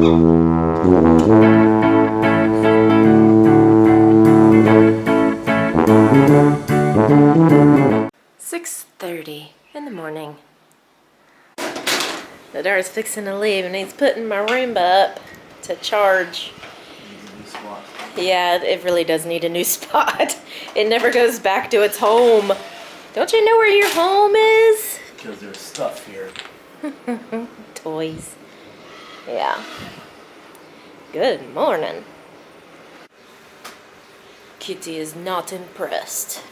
6:30 in the morning. Hadar's fixing to leave and he's putting my Roomba up to charge. Yeah, it really does need a new spot. It never goes back to its home. Don't you know where your home is? Because there's stuff here. Toys. Yeah. Good morning. Kitty is not impressed.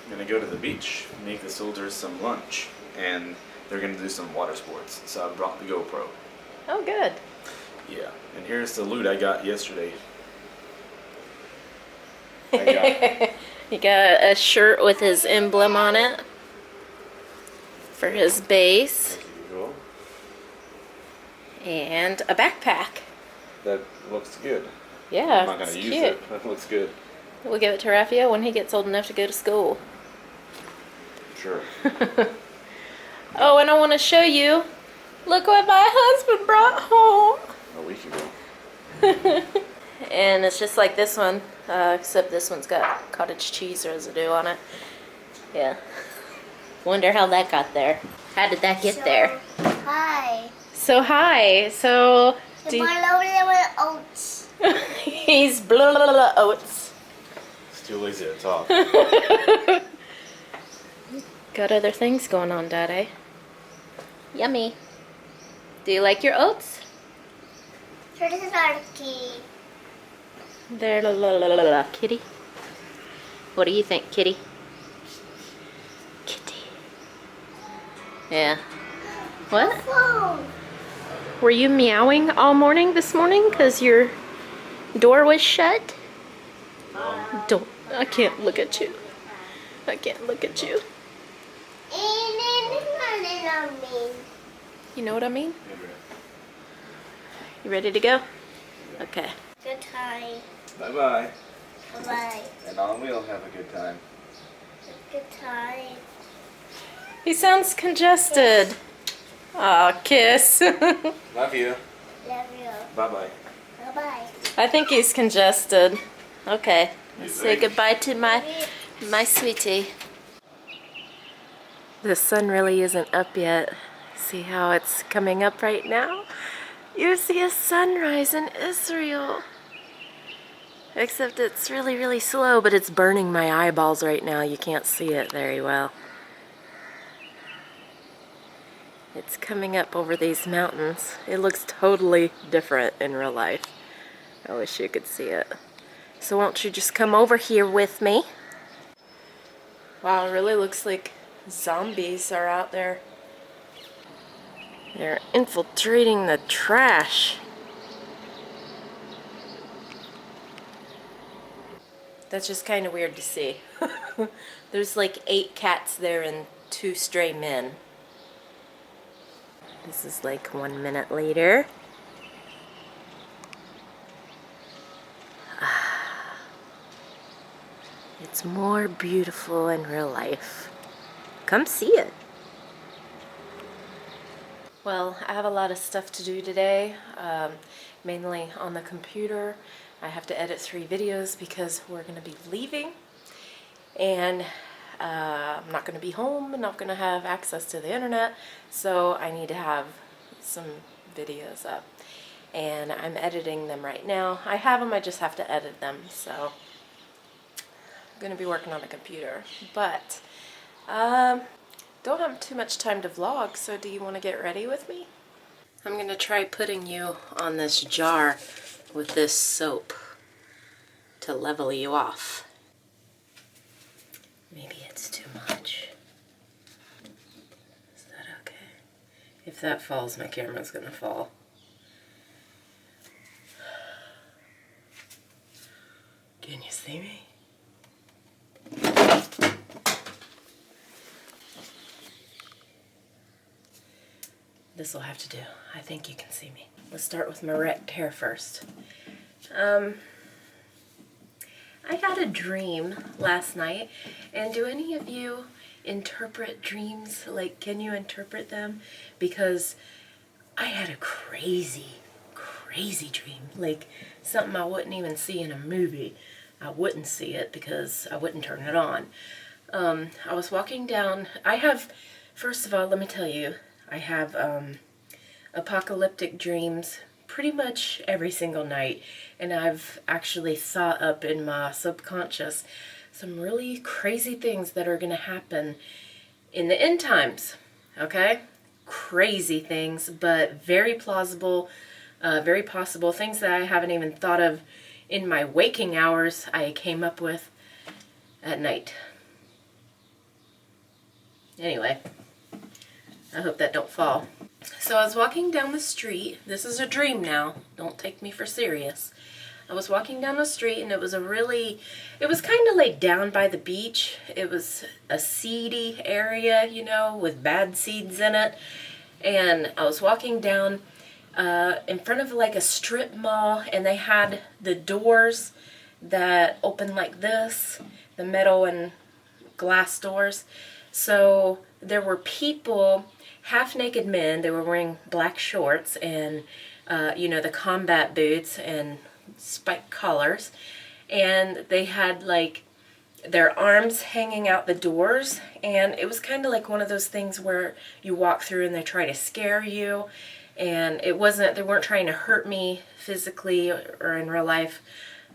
I'm gonna go to the beach, make the soldiers some lunch, and they're gonna do some water sports. So I brought the GoPro. Oh, good. Yeah, and here's the loot I got yesterday. You got a shirt with his emblem on it for his base. And a backpack. That looks good. Yeah, I'm not gonna use it. That looks good. We'll give it to Rafael when he gets old enough to go to school. Sure. Oh, and I want to show you. Look what my husband brought home. A week ago. And it's just like this one, except this one's got cottage cheese residue on it. Yeah. Wonder how that got there. How did that get there? Hi. So hi. So Oats. he's blah, blah, blah, oats. It's too lazy to talk. Got other things going on, Daddy. Yummy. Do you like your oats? Sure, this is our key. There, la, la, la, la, la. Kitty. What do you think, Kitty? Kitty. Yeah. What? Whoa. Were you meowing all morning this morning because your door was shut? Don't. I can't look at you. I can't look at you. You know what I mean? You ready to go? Okay. Good time. Bye-bye. Bye-bye. And on we'll have a good time. Good time. He sounds congested. Aw, kiss. Love you. Love you. Bye-bye. Bye-bye. I think he's congested. Okay. Let's say think? goodbye to my sweetie. The sun really isn't up yet. See how it's coming up right now? You see a sunrise in Israel. Except it's really, really slow, but it's burning my eyeballs right now. You can't see it very well. It's coming up over these mountains. It looks totally different in real life. I wish you could see it. So won't you just come over here with me? Wow, it really looks like zombies are out there. They're infiltrating the trash. That's just kind of weird to see. There's like 8 cats there and 2 stray men. This is like 1 minute later. It's more beautiful in real life. Come see it. Well, I have a lot of stuff to do today, mainly on the computer. I have to edit 3 videos because we're going to be leaving, and I'm not going to be home, I'm not going to have access to the internet, so I need to have some videos up, and I'm editing them right now. I have them, I just have to edit them, so I'm going to be working on the computer, but don't have too much time to vlog, so do you want to get ready with me? I'm going to try putting you on this jar with this soap to level you off. Maybe it's too much. Is that okay? If that falls, my camera's going to fall. Can you see me? This will have to do. I think you can see me. Let's start with my wrecked hair first. I had a dream last night, and do any of you interpret dreams? Like, can you interpret them? Because I had a crazy dream. Like something I wouldn't even see in a movie. I wouldn't see it because I wouldn't turn it on. I was walking down. First of all, let me tell you, I have apocalyptic dreams pretty much every single night. And I've actually thought up in my subconscious some really crazy things that are going to happen in the end times. Okay? Crazy things, but very plausible, very possible. Things that I haven't even thought of in my waking hours, I came up with at night. Anyway, I hope that don't fall. So I was walking down the street. This is a dream now. Don't take me for serious. I was walking down the street and it was kind of like down by the beach. It was a seedy area, you know, with bad seeds in it. And I was walking down in front of like a strip mall, and they had the doors that open like this, the metal and glass doors. So there were people, half-naked men. They were wearing black shorts and, you know, the combat boots and spiked collars. And they had, like, their arms hanging out the doors. And it was kind of like one of those things where you walk through and they try to scare you. And they weren't trying to hurt me physically or in real life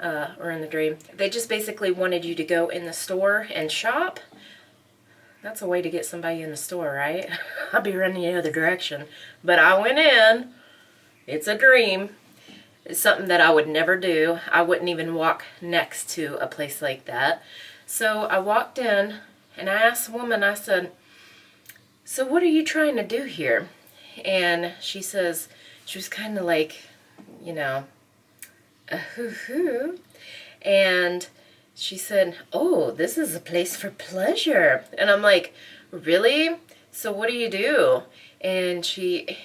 or in the dream. They just basically wanted you to go in the store and shop. That's a way to get somebody in the store, right? I'll be running the other direction. But I went in. It's a dream. It's something that I would never do. I wouldn't even walk next to a place like that. So I walked in and I asked the woman, I said, "So what are you trying to do here?" And she says, she was kind of like, you know, hoo-hoo. And she said, "Oh, this is a place for pleasure." And I'm like, "Really? So what do you do?" And she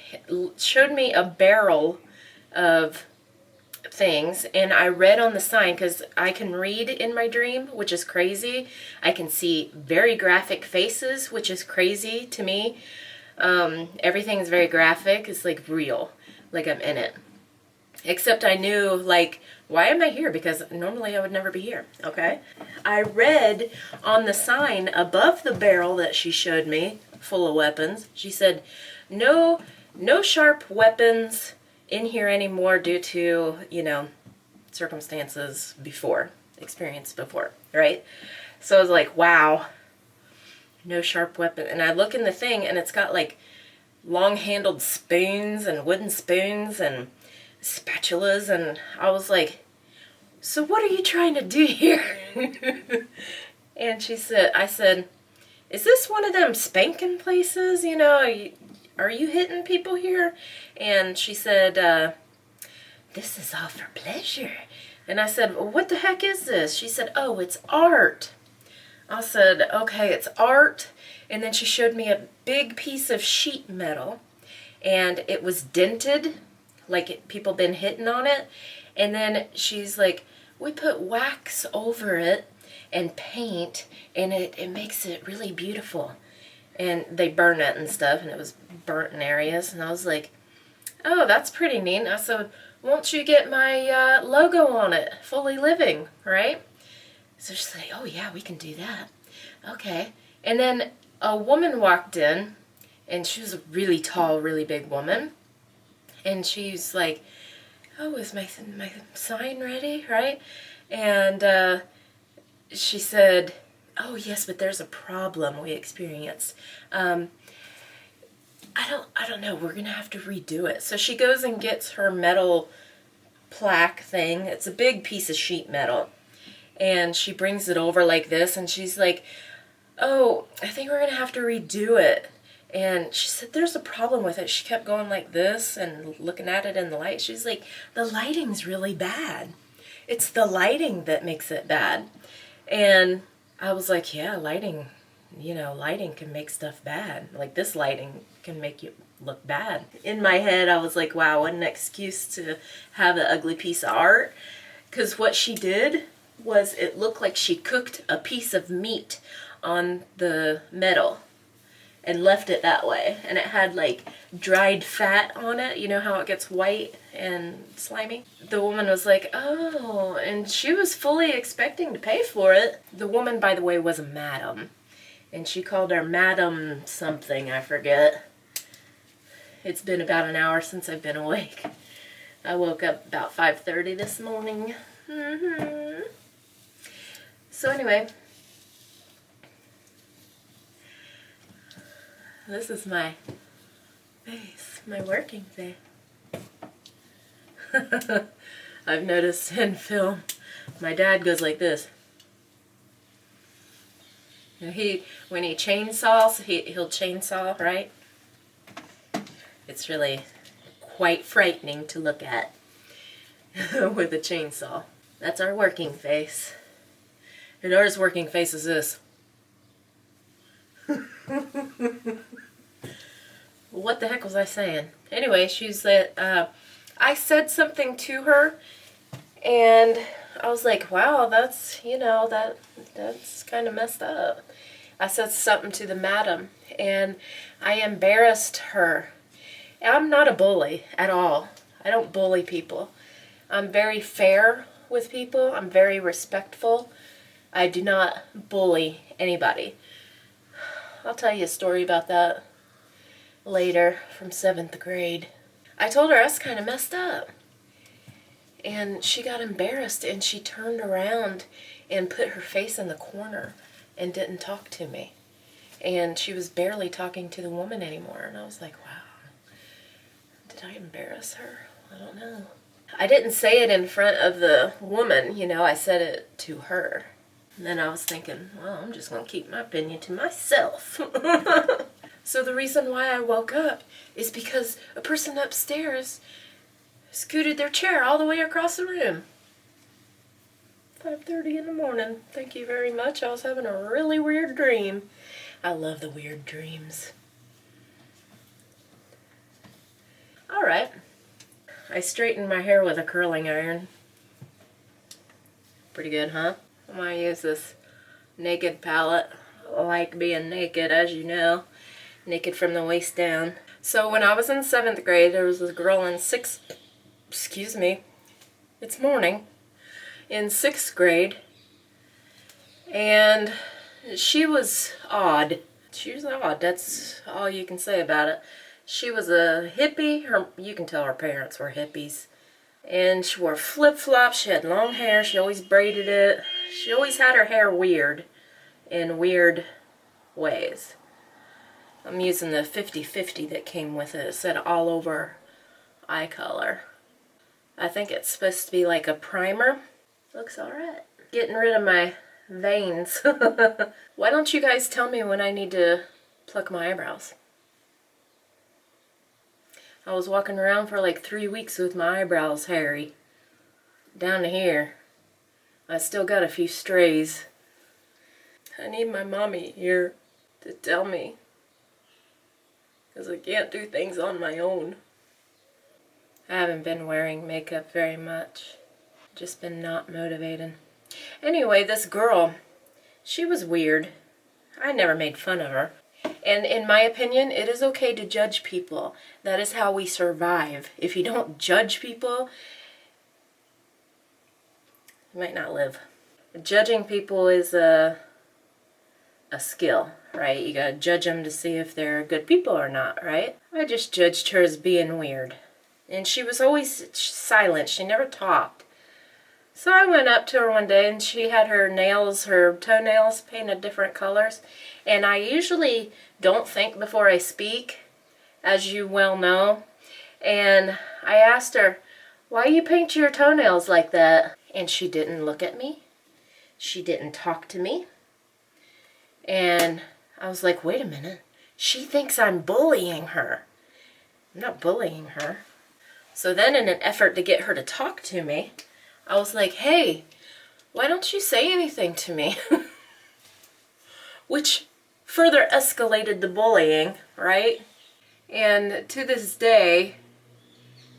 showed me a barrel of things, and I read on the sign, because I can read in my dream, which is crazy. I can see very graphic faces, which is crazy to me. Everything is very graphic. It's like real, like I'm in it. Except I knew, like, why am I here? Because normally I would never be here, okay? I read on the sign above the barrel that she showed me, full of weapons, she said, no sharp weapons in here anymore due to, you know, circumstances before, experience before, right? So I was like, wow, no sharp weapon. And I look in the thing and it's got like long-handled spoons and wooden spoons and spatulas, and I was like, "So what are you trying to do here?" And I said, "Is this one of them spanking places, you know, are you hitting people here?" And she said, "This is all for pleasure." And I said, "Well, what the heck is this?" She said, "Oh, it's art." I said, "Okay, it's art." And then she showed me a big piece of sheet metal, and it was dented, like people been hitting on it. And then she's like, "We put wax over it and paint, and it makes it really beautiful." And they burn it and stuff, and it was burnt in areas. And I was like, "Oh, that's pretty neat." And I said, "Won't you get my logo on it, FoolyLiving, right?" So she's like, "Oh yeah, we can do that." Okay. And then a woman walked in, and she was a really tall, really big woman. And she's like, "Oh, is my sign ready, right?" And she said, "Oh yes, but there's a problem we experienced. I don't know. We're gonna have to redo it." So she goes and gets her metal plaque thing. It's a big piece of sheet metal, and she brings it over like this, and she's like, "Oh, I think we're gonna have to redo it." And she said, "There's a problem with it." She kept going like this and looking at it in the light. She's like, "The lighting's really bad. It's the lighting that makes it bad." And I was like, "Yeah, lighting, you know, lighting can make stuff bad. Like this lighting can make you look bad." In my head, I was like, wow, what an excuse to have an ugly piece of art. Because what she did was, it looked like she cooked a piece of meat on the metal. and left it that way. And it had like dried fat on it. You know how it gets white and slimy? The woman was like, oh, and she was fully expecting to pay for it. The woman, by the way, was a madam. And she called her Madam something, I forget. It's been about an hour since I've been awake. I woke up about 5:30 this morning. So anyway, this is my face, my working face. I've noticed in film, my dad goes like this. When he chainsaws, he'll chainsaw, right? It's really quite frightening to look at with a chainsaw. That's our working face. Hadar's working face is this. What the heck was I saying? Anyway, she's that. I said something to her, and I was like, "Wow, that's that's kind of messed up." I said something to the madam, and I embarrassed her. I'm not a bully at all. I don't bully people. I'm very fair with people. I'm very respectful. I do not bully anybody. I'll tell you a story about that later from 7th grade. I told her I was kind of messed up. And she got embarrassed and she turned around and put her face in the corner and didn't talk to me. And she was barely talking to the woman anymore. And I was like, wow, did I embarrass her? I don't know. I didn't say it in front of the woman, I said it to her. And then I was thinking, well, I'm just going to keep my opinion to myself. So the reason why I woke up is because a person upstairs scooted their chair all the way across the room. 5:30 in the morning. Thank you very much. I was having a really weird dream. I love the weird dreams. Alright. I straightened my hair with a curling iron. Pretty good, huh? I'm going to use this naked palette. I like being naked, as you know. Naked from the waist down. So when I was in 7th grade, there was this girl in it's morning, in 6th grade, and she was odd. She was odd, that's all you can say about it. She was a hippie. You can tell her parents were hippies. And she wore flip-flops, she had long hair, she always braided it. She always had her hair weird, in weird ways. I'm using the 50/50 that came with it. It said all over eye color. I think it's supposed to be like a primer. Looks alright. Getting rid of my veins. Why don't you guys tell me when I need to pluck my eyebrows? I was walking around for like 3 weeks with my eyebrows hairy. Down to here. I still got a few strays. I need my mommy here to tell me. Because I can't do things on my own. I haven't been wearing makeup very much. Just been not motivated. Anyway, this girl, she was weird. I never made fun of her. And in my opinion, it is okay to judge people. That is how we survive. If you don't judge people, you might not live. Judging people is a skill, right? You gotta judge them to see if they're good people or not, right? I just judged her as being weird. And she was always silent. She never talked. So I went up to her one day and she had her toenails painted different colors. And I usually don't think before I speak, as you well know. And I asked her, why you paint your toenails like that? And she didn't look at me. She didn't talk to me. And I was like, wait a minute. She thinks I'm bullying her. I'm not bullying her. So then in an effort to get her to talk to me, I was like, hey, why don't you say anything to me? Which further escalated the bullying, right? And to this day,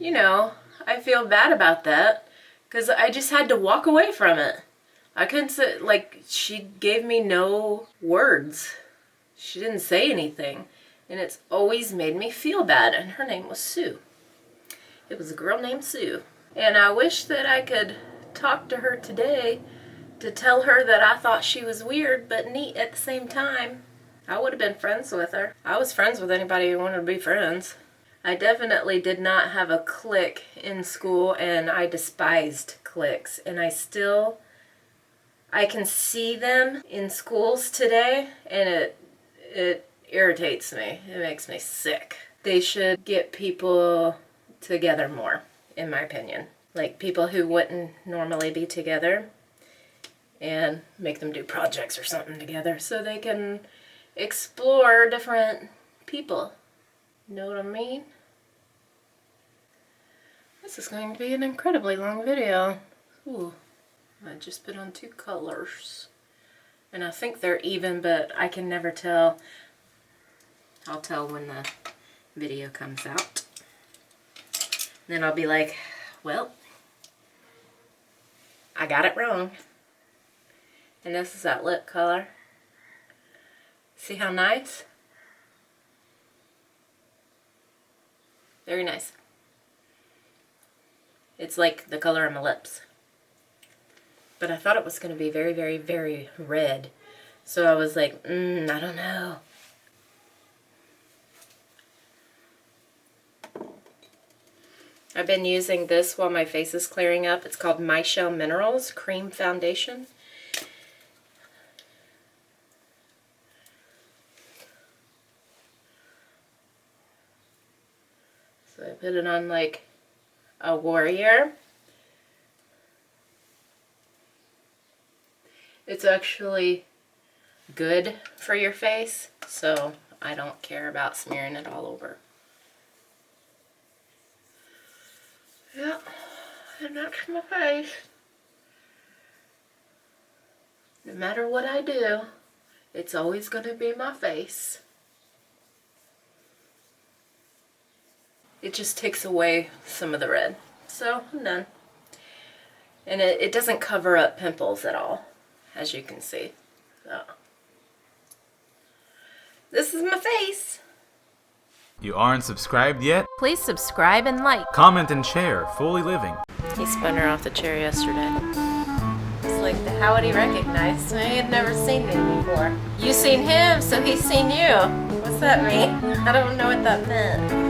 I feel bad about that because I just had to walk away from it. I couldn't say, she gave me no words. She didn't say anything. And it's always made me feel bad, and her name was Sue. It was a girl named Sue. And I wish that I could talk to her today to tell her that I thought she was weird but neat at the same time. I would have been friends with her. I was friends with anybody who wanted to be friends. I definitely did not have a clique in school, and I despised cliques. And I can see them in schools today, and it irritates me. It makes me sick. They should get people together more, in my opinion. Like people who wouldn't normally be together, and make them do projects or something together so they can explore different people. Know what I mean? This is going to be an incredibly long video. Ooh, I just put on 2 colors. And I think they're even, but I can never tell. I'll tell when the video comes out. Then I'll be like, well, I got it wrong. And this is that lip color. See how nice? Very nice. It's like the color of my lips. But I thought it was going to be very, very, very red. So I was like, I don't know. I've been using this while my face is clearing up. It's called My Shell Minerals Cream Foundation. So I put it on like a warrior. It's actually good for your face, so I don't care about smearing it all over. Yeah, and that's my face. No matter what I do, it's always going to be my face. It just takes away some of the red. So, I'm done. And it doesn't cover up pimples at all, as you can see. So, this is my face. You aren't subscribed yet? Please subscribe and like. Comment and share. FoolyLiving. He spun her off the chair yesterday. It's like, how would he recognize me? He had never seen me before. You seen him, so he's seen you. What's that mean? I don't know what that meant.